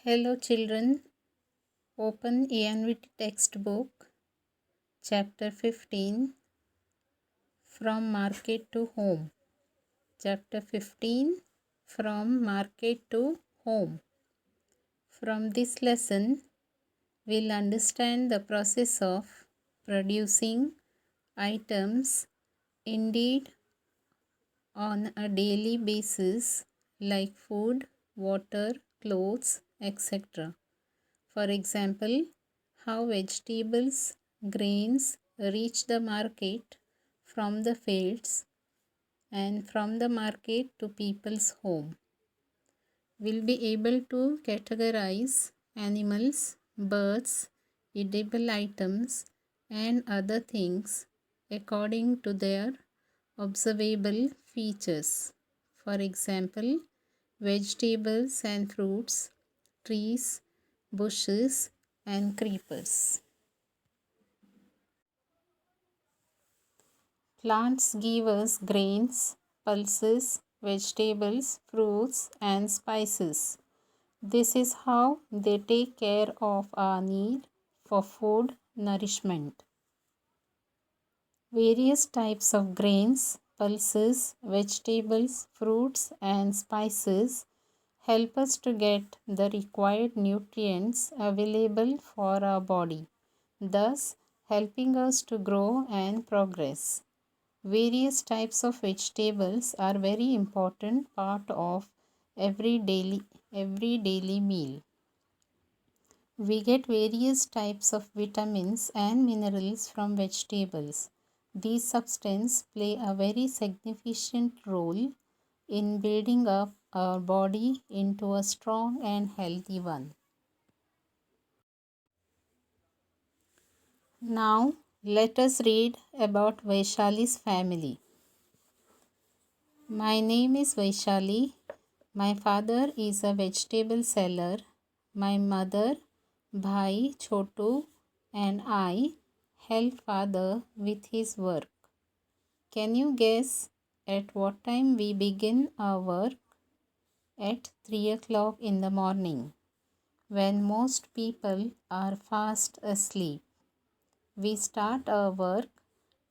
Hello children, open ANVT textbook, chapter 15, From Market to Home. Chapter 15, From Market to Home. From this lesson, we'll understand the process of producing items indeed on a daily basis like food, water, clothes, etc. For example, how vegetables, grains reach the market from the fields and from the market to people's home. We'll be able to categorize animals, birds, edible items, and other things according to their observable features. For example, vegetables and fruits, trees, bushes, and creepers. Plants give us grains, pulses, vegetables, fruits, and spices. This is how they take care of our need for food nourishment. Various types of grains, pulses, vegetables, fruits, and spices help us to get the required nutrients available for our body, thus helping us to grow and progress. Various types of vegetables are very important part of every daily meal. We get various types of vitamins and minerals from vegetables. These substances play a very significant role in building up our body into a strong and healthy one. Now, let us read about Vaishali's family. My name is Vaishali. My father is a vegetable seller. My mother, Bhai, Chotu, and I help father with his work. Can you guess at what time we begin our work? At 3 o'clock in the morning, when most people are fast asleep. We start our work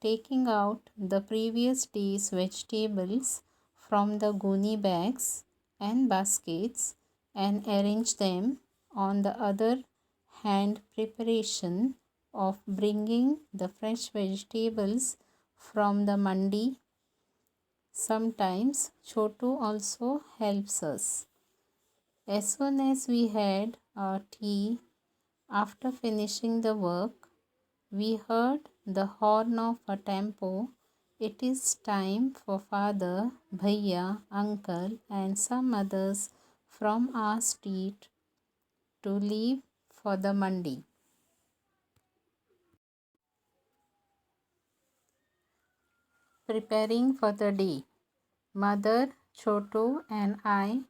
taking out the previous day's vegetables from the guni bags and baskets and arrange them on the other hand preparation of bringing the fresh vegetables from the mandi. Sometimes Chotu also helps us. As soon as we had our tea, after finishing the work, we heard the horn of a tempo. It is time for father, bhaiya, uncle, and some others from our street to leave for the mandi. Preparing for the day. Mother, Chotu, and I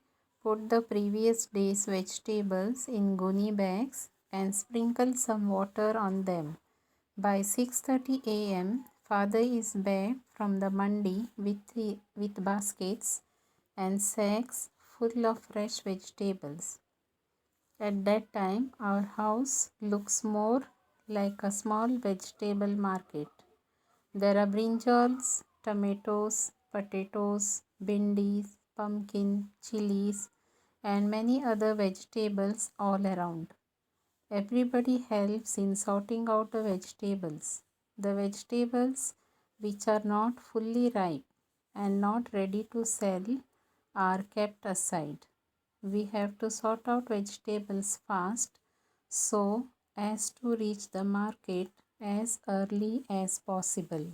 put the previous day's vegetables in guni bags and sprinkle some water on them. By 6:30 a.m., father is back from the mandi with baskets and sacks full of fresh vegetables. At that time, our house looks more like a small vegetable market. There are brinjals, tomatoes, potatoes, bindis, pumpkin, chilies, and many other vegetables all around. Everybody helps in sorting out the vegetables. The vegetables which are not fully ripe and not ready to sell are kept aside. We have to sort out vegetables fast so as to reach the market as early as possible.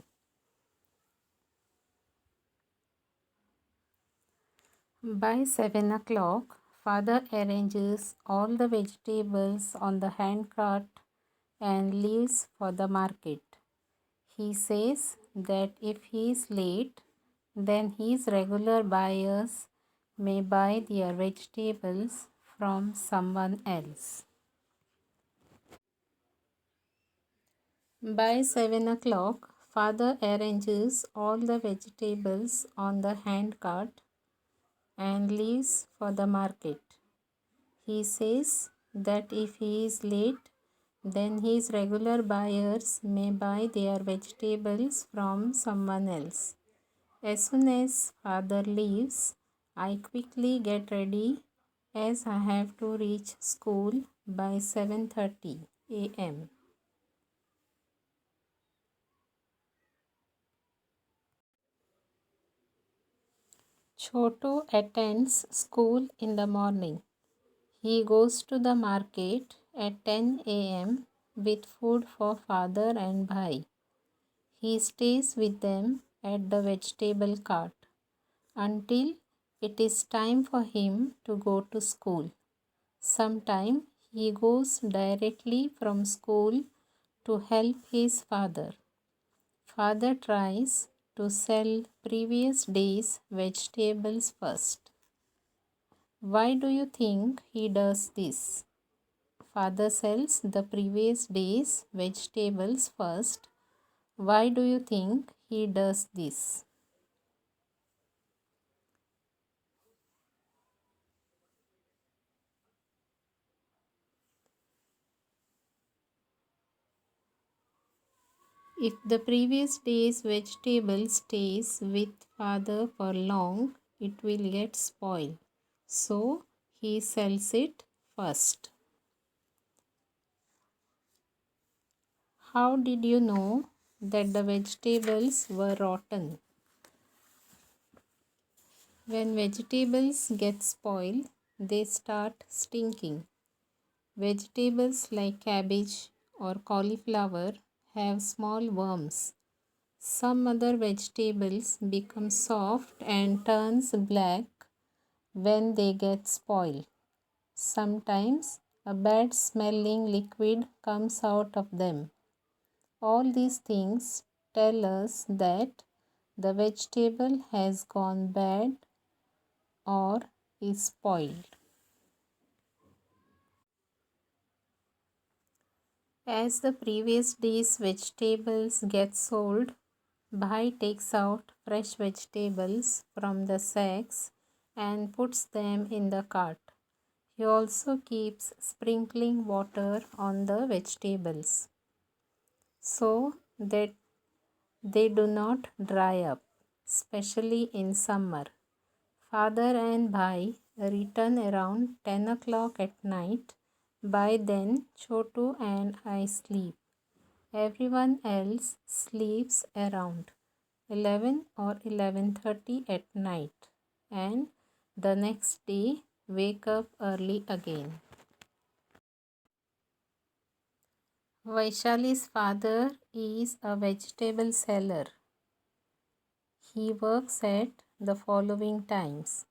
By 7 o'clock, father arranges all the vegetables on the hand cart and leaves for the market. He says that if he is late, then his regular buyers may buy their vegetables from someone else. By 7 o'clock, father arranges all the vegetables on the hand cart and leaves for the market. He says that if he is late, then his regular buyers may buy their vegetables from someone else. As soon as father leaves, I quickly get ready as I have to reach school by 7:30 a.m. Chotu attends school in the morning. He goes to the market at 10 a.m. with food for father and bhai. He stays with them at the vegetable cart until it is time for him to go to school. Sometimes he goes directly from school to help his father. Father tries to sell previous day's vegetables first. Why do you think he does this? Father sells the previous day's vegetables first. Why do you think he does this? If the previous day's vegetable stays with father for long, it will get spoiled. So he sells it first. How did you know that the vegetables were rotten? When vegetables get spoiled, they start stinking. Vegetables like cabbage or cauliflower have small worms. Some other vegetables become soft and turns black when they get spoiled. Sometimes a bad smelling liquid comes out of them. All these things tell us that the vegetable has gone bad or is spoiled. As the previous day's vegetables get sold, Bhai takes out fresh vegetables from the sacks and puts them in the cart. He also keeps sprinkling water on the vegetables so that they do not dry up, especially in summer. Father and Bhai return around 10 o'clock at night. By then, Chotu and I sleep. Everyone else sleeps around 11 or 11:30 at night and the next day wake up early again. Vaishali's father is a vegetable seller. He works at the following times.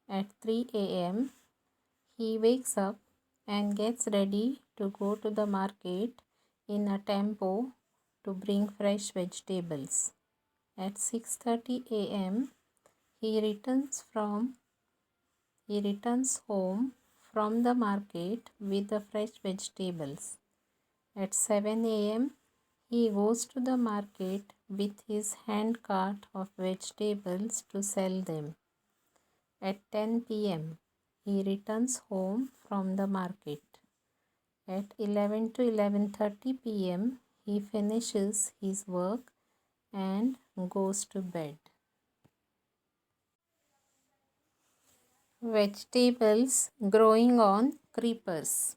At 3 a.m., he wakes up and gets ready to go to the market in a tempo to bring fresh vegetables. At 6:30 a.m., he returns home from the market with the fresh vegetables. At 7 a.m., he goes to the market with his hand cart of vegetables to sell them. At 10 p.m., he returns home from the market. At 11 to 11:30 p.m., he finishes his work and goes to bed. Vegetables growing on creepers.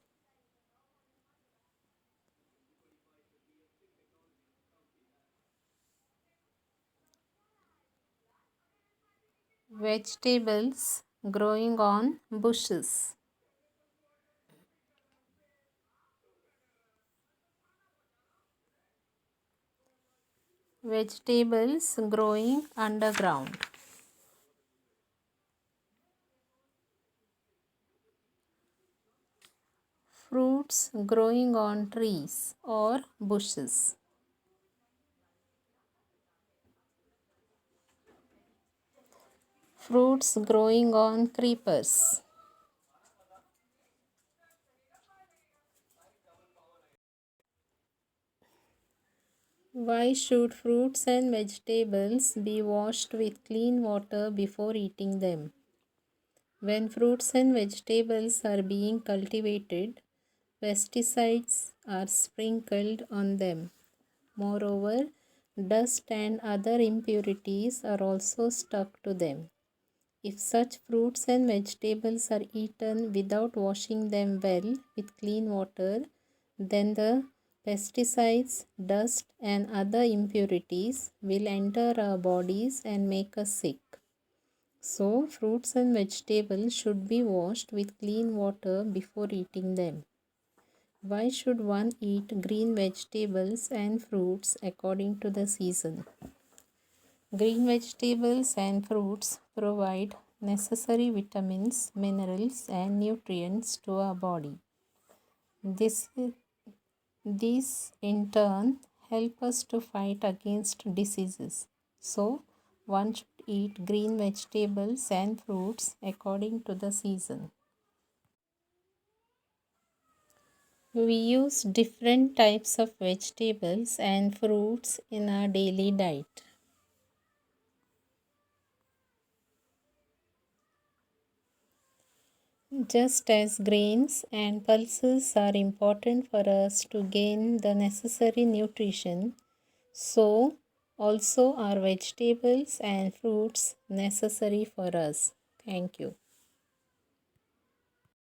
Vegetables growing on bushes. Vegetables growing underground. Fruits growing on trees or bushes. Fruits growing on creepers. Why should fruits and vegetables be washed with clean water before eating them? When fruits and vegetables are being cultivated, pesticides are sprinkled on them. Moreover, dust and other impurities are also stuck to them. If such fruits and vegetables are eaten without washing them well with clean water, then the pesticides, dust, and other impurities will enter our bodies and make us sick. So, fruits and vegetables should be washed with clean water before eating them. Why should one eat green vegetables and fruits according to the season? Green vegetables and fruits provide necessary vitamins, minerals, and nutrients to our body. This, these in turn help us to fight against diseases. So, one should eat green vegetables and fruits according to the season. We use different types of vegetables and fruits in our daily diet. Just as grains and pulses are important for us to gain the necessary nutrition, so also are vegetables and fruits necessary for us. Thank you.